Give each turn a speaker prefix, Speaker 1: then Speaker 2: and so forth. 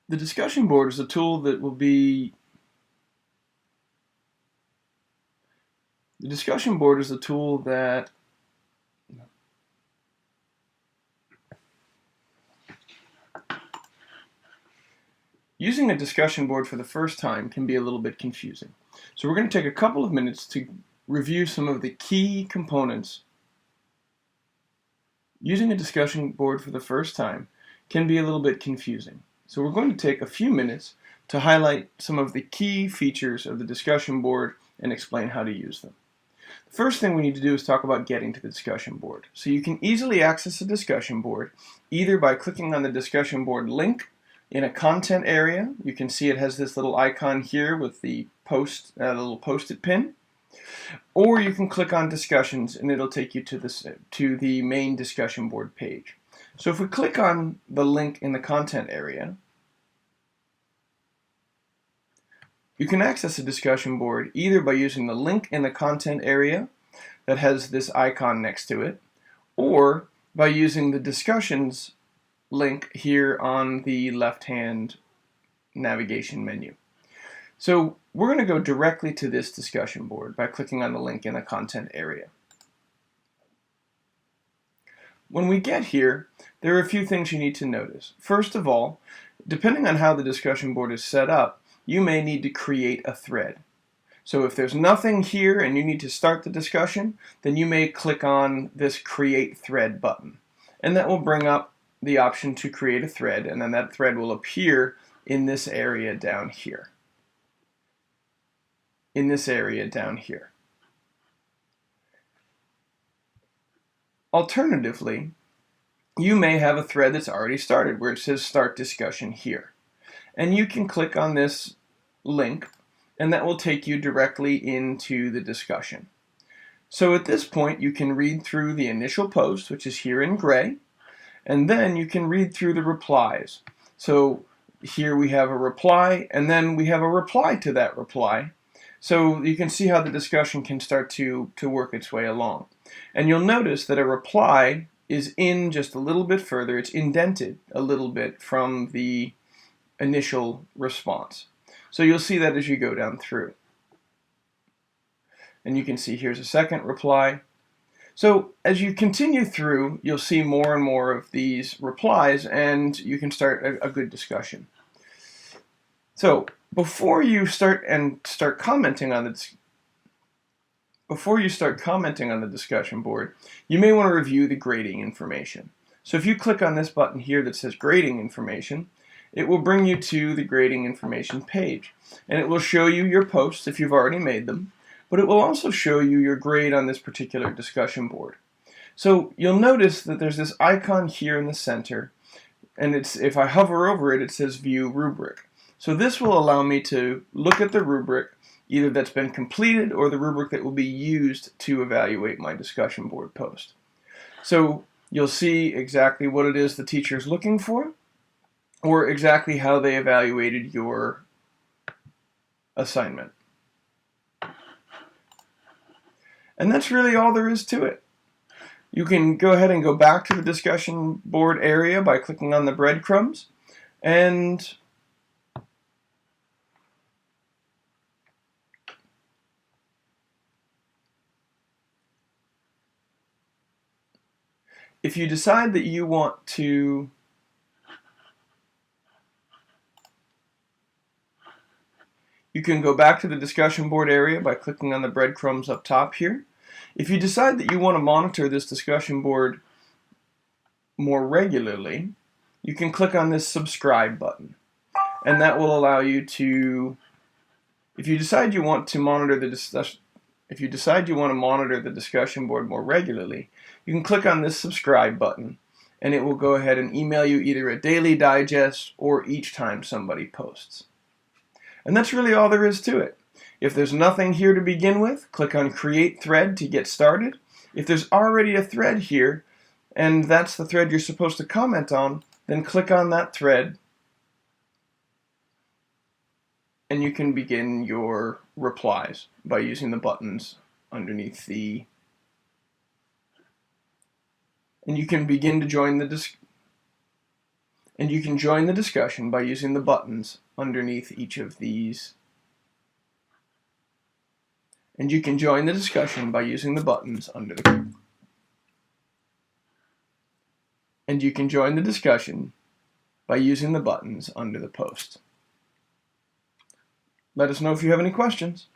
Speaker 1: The discussion board is a tool that will be the discussion board is a tool that using a discussion board for the first time can be a little bit confusing. So we're going to take a couple of minutes to review some of the key components. Using a discussion board for the first time can be a little bit confusing. So we're going to take a few minutes to highlight some of the key features of the discussion board and explain how to use them. The first thing we need to do is talk about getting to the discussion board. So you can easily access a discussion board either by clicking on the discussion board link in a content area. You can see it has this little icon here with the little post-it pin. Or you can click on discussions and it'll take you to the main discussion board page. So if we click on the link in the content area, you can access a discussion board either by using the link in the content area that has this icon next to it, or by using the discussions link here on the left-hand navigation menu. So we're going to go directly to this discussion board by clicking on the link in the content area. When we get here, there are a few things you need to notice. First of all, depending on how the discussion board is set up, you may need to create a thread. So if there's nothing here and you need to start the discussion, then you may click on this Create Thread button. And that will bring up the option to create a thread, and then that thread will appear in this area down here. Alternatively, you may have a thread that's already started where it says Start Discussion here. And you can click on this link and that will take you directly into the discussion. So at this point you can read through the initial post, which is here in gray, and then you can read through the replies. So here we have a reply, and then we have a reply to that reply. So you can see how the discussion can start to work its way along. And you'll notice that a reply is in just a little bit further. It's indented a little bit from the initial response. So you'll see that as you go down through. And you can see here's a second reply. So as you continue through, you'll see more and more of these replies, and you can start a good discussion. So before you start commenting on the discussion board, you may want to review the grading information. So if you click on this button here that says Grading Information, it will bring you to the grading information page, and it will show you your posts if you've already made them, but it will also show you your grade on this particular discussion board. So you'll notice that there's this icon here in the center, and if I hover over it, it says View Rubric. So this will allow me to look at the rubric, either that's been completed or the rubric that will be used to evaluate my discussion board post. So you'll see exactly what it is the teacher is looking for, or exactly how they evaluated your assignment. And that's really all there is to it. You can go ahead and go back to the discussion board area by clicking on the breadcrumbs, and if you decide that you want to you can go back to the discussion board area by clicking on the breadcrumbs up top here. If you decide that you want to monitor this discussion board more regularly, you can click on this subscribe button, and that will allow you to, if you decide you want to monitor the discussion board more regularly, you can click on this subscribe button, and it will go ahead and email you either a daily digest or each time somebody posts. And that's really all there is to it. If there's nothing here to begin with, click on Create Thread to get started. If there's already a thread here, and that's the thread you're supposed to comment on, then click on that thread, and you can begin your replies by using the buttons underneath the, and you can begin to join the And you can join the discussion by using the buttons underneath each of these. And you can join the discussion by using the buttons under the. And you can join the discussion by using the buttons under the post. Let us know if you have any questions.